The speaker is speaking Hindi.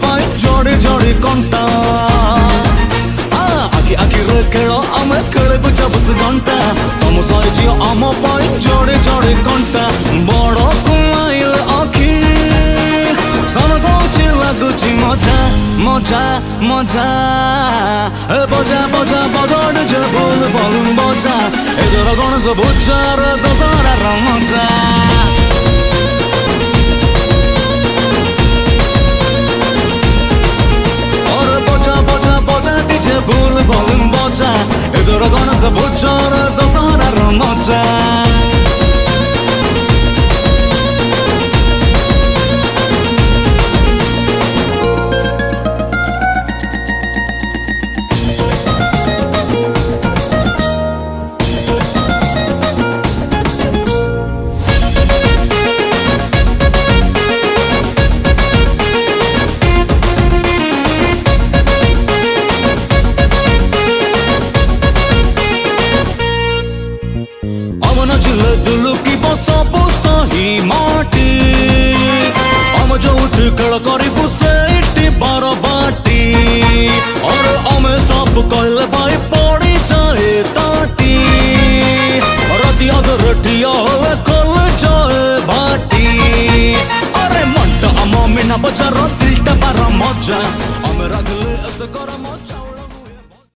पाई जोड़ी जोड़ी कंटा आखि आखि रे खेल आम खेल जबस घंटा तुम साइज आम पाई जोड़ी जोड़ी कंटा बड़ कुमाइल आखि सन गौची लगुची मजा मजा मजा बजा बजा बजा जे बोल बोल बजा एजर गणेश पूजार दशहरा मजा बोल बोल बजा एदर गणेश पूजार दशहरा मजा दुलु की बसो